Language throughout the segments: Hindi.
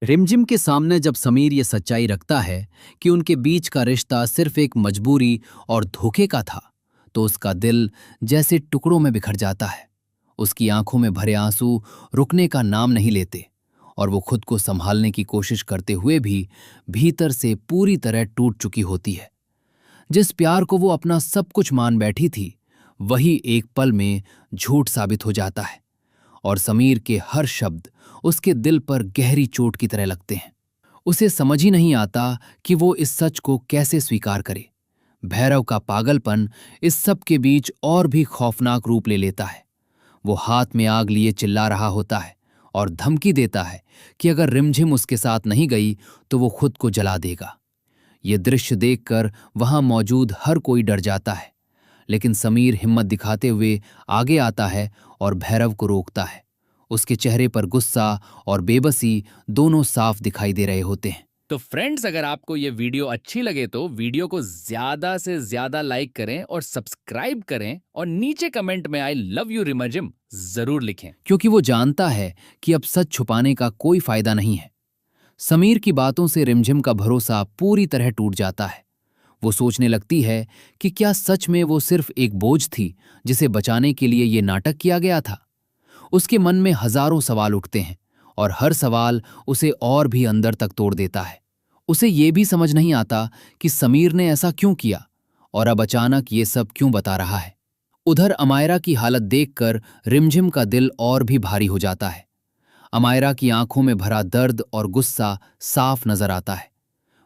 रिमझिम के सामने जब समीर ये सच्चाई रखता है कि उनके बीच का रिश्ता सिर्फ एक मजबूरी और धोखे का था, तो उसका दिल जैसे टुकड़ों में बिखर जाता है। उसकी आंखों में भरे आंसू रुकने का नाम नहीं लेते और वो खुद को संभालने की कोशिश करते हुए भी भीतर से पूरी तरह टूट चुकी होती है। जिस प्यार को वो अपना सब कुछ मान बैठी थी, वही एक पल में झूठ साबित हो जाता है और समीर के हर शब्द उसके दिल पर गहरी चोट की तरह लगते हैं। उसे समझ ही नहीं आता कि वो इस सच को कैसे स्वीकार करे। भैरव का पागलपन इस सब के बीच और भी खौफनाक रूप ले लेता है। वो हाथ में आग लिए चिल्ला रहा होता है और धमकी देता है कि अगर रिमझिम उसके साथ नहीं गई तो वो खुद को जला देगा। ये दृश्य देखकर वहां मौजूद हर कोई डर जाता है, लेकिन समीर हिम्मत दिखाते हुए आगे आता है और भैरव को रोकता है। उसके चेहरे पर गुस्सा और बेबसी दोनों साफ दिखाई दे रहे होते हैं। तो फ्रेंड्स, अगर आपको ये वीडियो अच्छी लगे तो वीडियो को ज्यादा से ज्यादा लाइक करें और सब्सक्राइब करें और नीचे कमेंट में आई लव यू रिमझिम जरूर लिखें। क्योंकि वो जानता है कि अब सच छुपाने का कोई फायदा नहीं है। समीर की बातों से रिमझिम का भरोसा पूरी तरह टूट जाता है। वो सोचने लगती है कि क्या सच में वो सिर्फ एक बोझ थी जिसे बचाने के लिए ये नाटक किया गया था। उसके मन में हजारों सवाल उठते हैं और हर सवाल उसे और भी अंदर तक तोड़ देता है। उसे ये भी समझ नहीं आता कि समीर ने ऐसा क्यों किया और अब अचानक ये सब क्यों बता रहा है। उधर अमायरा की हालत देखकर रिमझिम का दिल और भी भारी हो जाता है। अमायरा की आंखों में भरा दर्द और गुस्सा साफ नजर आता है।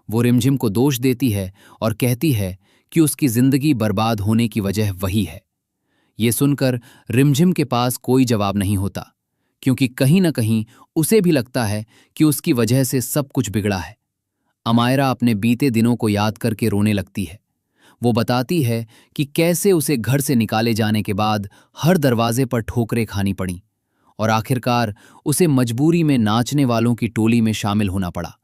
वो रिमझिम को दोष देती है और कहती है कि उसकी जिंदगी बर्बाद होने की वजह वही है। ये सुनकर रिमझिम के पास कोई जवाब नहीं होता, क्योंकि कहीं न कहीं उसे भी लगता है कि उसकी वजह से सब कुछ बिगड़ा है। अमायरा अपने बीते दिनों को याद करके रोने लगती है। वो बताती है कि कैसे उसे घर से निकाले जाने के बाद हर दरवाजे पर ठोकरें खानी पड़ी और आखिरकार उसे मजबूरी में नाचने वालों की टोली में शामिल होना पड़ा।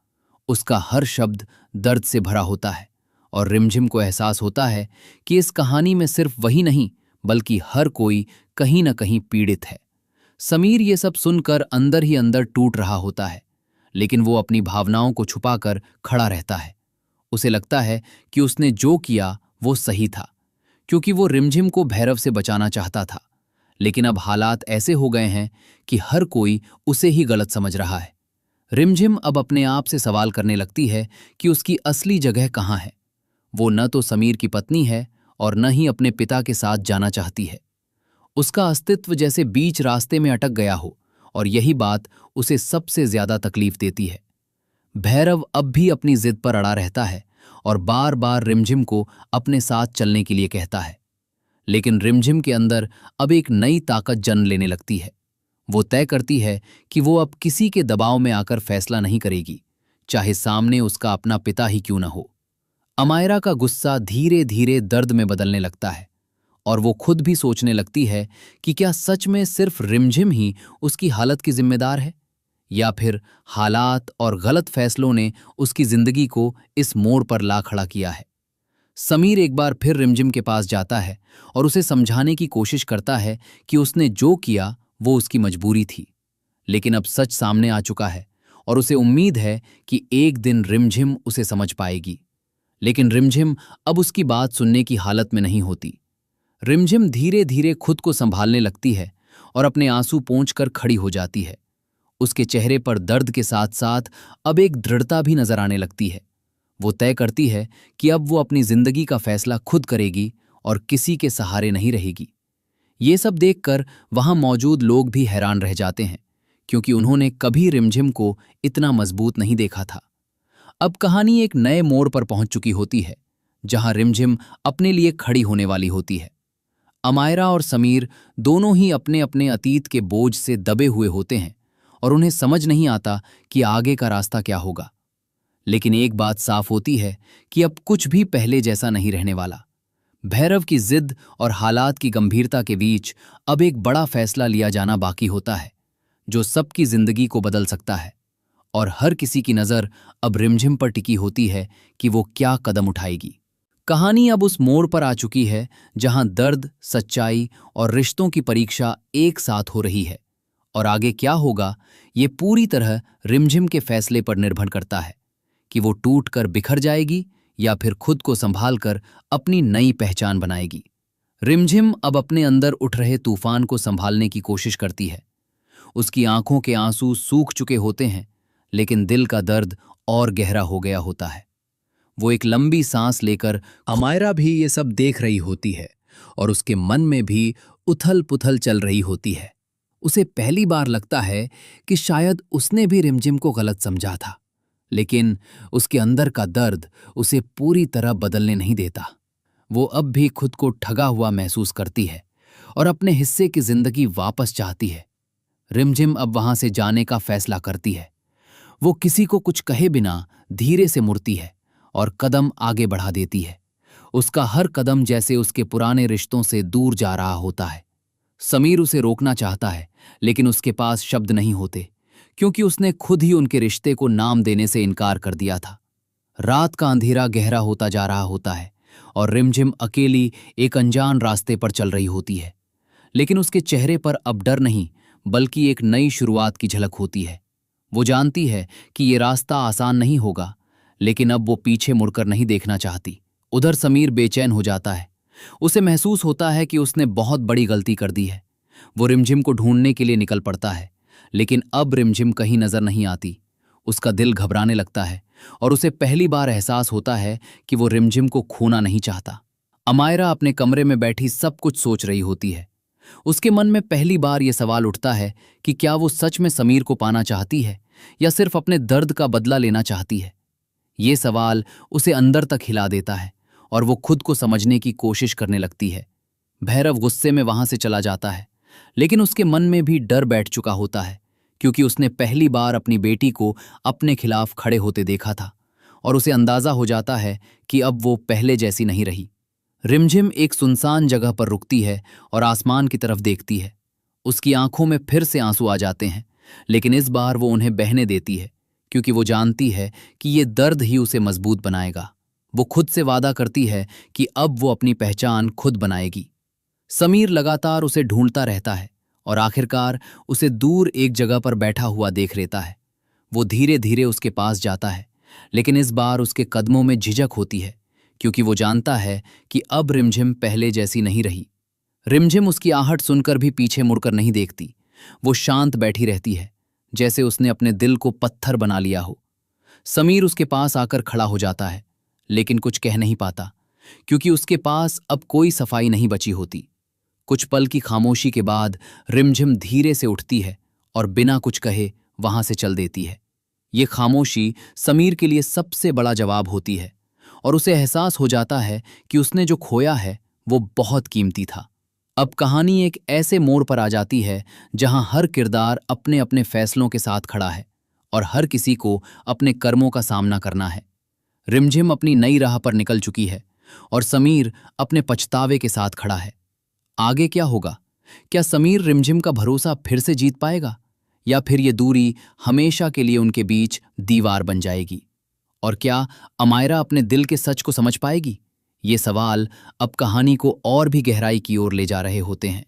उसका हर शब्द दर्द से भरा होता है और रिमझिम को एहसास होता है कि इस कहानी में सिर्फ वही नहीं बल्कि हर कोई कहीं न कहीं पीड़ित है। समीर ये सब सुनकर अंदर ही अंदर टूट रहा होता है, लेकिन वो अपनी भावनाओं को छुपाकर खड़ा रहता है। उसे लगता है कि उसने जो किया वो सही था, क्योंकि वो रिमझिम को भैरव से बचाना चाहता था। लेकिन अब हालात ऐसे हो गए हैं कि हर कोई उसे ही गलत समझ रहा है। रिमझिम अब अपने आप से सवाल करने लगती है कि उसकी असली जगह कहाँ है। वो न तो समीर की पत्नी है और न ही अपने पिता के साथ जाना चाहती है। उसका अस्तित्व जैसे बीच रास्ते में अटक गया हो और यही बात उसे सबसे ज्यादा तकलीफ देती है। भैरव अब भी अपनी जिद पर अड़ा रहता है और बार बार रिमझिम को अपने साथ चलने के लिए कहता है, लेकिन रिमझिम के अंदर अब एक नई ताकत जन्म लेने लगती है। वो तय करती है कि वो अब किसी के दबाव में आकर फैसला नहीं करेगी, चाहे सामने उसका अपना पिता ही क्यों न हो। अमायरा का गुस्सा धीरे धीरे दर्द में बदलने लगता है और वो खुद भी सोचने लगती है कि क्या सच में सिर्फ रिमझिम ही उसकी हालत की जिम्मेदार है, या फिर हालात और गलत फैसलों ने उसकी जिंदगी को इस मोड़ पर ला खड़ा किया है। समीर एक बार फिर रिमझिम के पास जाता है और उसे समझाने की कोशिश करता है कि उसने जो किया वो उसकी मजबूरी थी, लेकिन अब सच सामने आ चुका है और उसे उम्मीद है कि एक दिन रिमझिम उसे समझ पाएगी। लेकिन रिमझिम अब उसकी बात सुनने की हालत में नहीं होती। रिमझिम धीरे धीरे खुद को संभालने लगती है और अपने आंसू पोंछकर खड़ी हो जाती है। उसके चेहरे पर दर्द के साथ साथ अब एक दृढ़ता भी नजर आने लगती है। वो तय करती है कि अब वो अपनी जिंदगी का फैसला खुद करेगी और किसी के सहारे नहीं रहेगी। ये सब देखकर वहां मौजूद लोग भी हैरान रह जाते हैं, क्योंकि उन्होंने कभी रिमझिम को इतना मजबूत नहीं देखा था। अब कहानी एक नए मोड़ पर पहुंच चुकी होती है, जहां रिमझिम अपने लिए खड़ी होने वाली होती है। अमायरा और समीर दोनों ही अपने अपने अतीत के बोझ से दबे हुए होते हैं और उन्हें समझ नहीं आता कि आगे का रास्ता क्या होगा। लेकिन एक बात साफ होती है कि अब कुछ भी पहले जैसा नहीं रहने वाला। भैरव की जिद और हालात की गंभीरता के बीच अब एक बड़ा फैसला लिया जाना बाकी होता है, जो सबकी जिंदगी को बदल सकता है। और हर किसी की नज़र अब रिमझिम पर टिकी होती है कि वो क्या कदम उठाएगी। कहानी अब उस मोड़ पर आ चुकी है जहां दर्द, सच्चाई और रिश्तों की परीक्षा एक साथ हो रही है और आगे क्या होगा ये पूरी तरह रिमझिम के फैसले पर निर्भर करता है कि वो टूट कर बिखर जाएगी या फिर खुद को संभाल कर अपनी नई पहचान बनाएगी। रिमझिम अब अपने अंदर उठ रहे तूफान को संभालने की कोशिश करती है। उसकी आंखों के आंसू सूख चुके होते हैं, लेकिन दिल का दर्द और गहरा हो गया होता है। वो एक लंबी सांस लेकर अमायरा भी ये सब देख रही होती है और उसके मन में भी उथल पुथल चल रही होती है। उसे पहली बार लगता है कि शायद उसने भी रिमझिम को गलत समझा था, लेकिन उसके अंदर का दर्द उसे पूरी तरह बदलने नहीं देता। वो अब भी खुद को ठगा हुआ महसूस करती है और अपने हिस्से की जिंदगी वापस चाहती है। रिमझिम अब वहां से जाने का फैसला करती है। वो किसी को कुछ कहे बिना धीरे से मुड़ती है और कदम आगे बढ़ा देती है। उसका हर कदम जैसे उसके पुराने रिश्तों से दूर जा रहा होता है। समीर उसे रोकना चाहता है, लेकिन उसके पास शब्द नहीं होते, क्योंकि उसने खुद ही उनके रिश्ते को नाम देने से इनकार कर दिया था। रात का अंधेरा गहरा होता जा रहा होता है और रिमझिम अकेली एक अनजान रास्ते पर चल रही होती है, लेकिन उसके चेहरे पर अब डर नहीं, बल्कि एक नई शुरुआत की झलक होती है। वो जानती है कि ये रास्ता आसान नहीं होगा, लेकिन अब वो पीछे मुड़कर नहीं देखना चाहती। उधर समीर बेचैन हो जाता है। उसे महसूस होता है कि उसने बहुत बड़ी गलती कर दी है। वो रिमझिम को ढूंढने के लिए निकल पड़ता है, लेकिन अब रिमझिम कहीं नजर नहीं आती। उसका दिल घबराने लगता है और उसे पहली बार एहसास होता है कि वो रिमझिम को खोना नहीं चाहता। अमायरा अपने कमरे में बैठी सब कुछ सोच रही होती है। उसके मन में पहली बार ये सवाल उठता है कि क्या वो सच में समीर को पाना चाहती है या सिर्फ अपने दर्द का बदला लेना चाहती है। ये सवाल उसे अंदर तक हिला देता है और वो खुद को समझने की कोशिश करने लगती है। भैरव गुस्से में वहां से चला जाता है, लेकिन उसके मन में भी डर बैठ चुका होता है, क्योंकि उसने पहली बार अपनी बेटी को अपने खिलाफ खड़े होते देखा था और उसे अंदाजा हो जाता है कि अब वो पहले जैसी नहीं रही। रिमझिम एक सुनसान जगह पर रुकती है और आसमान की तरफ देखती है। उसकी आंखों में फिर से आंसू आ जाते हैं, लेकिन इस बार वो उन्हें बहने देती है, क्योंकि वो जानती है कि ये दर्द ही उसे मजबूत बनाएगा। वो खुद से वादा करती है कि अब वो अपनी पहचान खुद बनाएगी। समीर लगातार उसे ढूंढता रहता है और आखिरकार उसे दूर एक जगह पर बैठा हुआ देख लेता है। वो धीरे धीरे उसके पास जाता है, लेकिन इस बार उसके कदमों में झिझक होती है, क्योंकि वो जानता है कि अब रिमझिम पहले जैसी नहीं रही। रिमझिम उसकी आहट सुनकर भी पीछे मुड़कर नहीं देखती। वो शांत बैठी रहती है, जैसे उसने अपने दिल को पत्थर बना लिया हो। समीर उसके पास आकर खड़ा हो जाता है, लेकिन कुछ कह नहीं पाता, क्योंकि उसके पास अब कोई सफाई नहीं बची होती। कुछ पल की खामोशी के बाद रिमझिम धीरे से उठती है और बिना कुछ कहे वहां से चल देती है। ये खामोशी समीर के लिए सबसे बड़ा जवाब होती है और उसे एहसास हो जाता है कि उसने जो खोया है वो बहुत कीमती था। अब कहानी एक ऐसे मोड़ पर आ जाती है जहां हर किरदार अपने अपने फैसलों के साथ खड़ा है और हर किसी को अपने कर्मों का सामना करना है। रिमझिम अपनी नई राह पर निकल चुकी है और समीर अपने पछतावे के साथ खड़ा है। आगे क्या होगा? क्या समीर रिमझिम का भरोसा फिर से जीत पाएगा, या फिर ये दूरी हमेशा के लिए उनके बीच दीवार बन जाएगी? और क्या अमायरा अपने दिल के सच को समझ पाएगी? ये सवाल अब कहानी को और भी गहराई की ओर ले जा रहे होते हैं।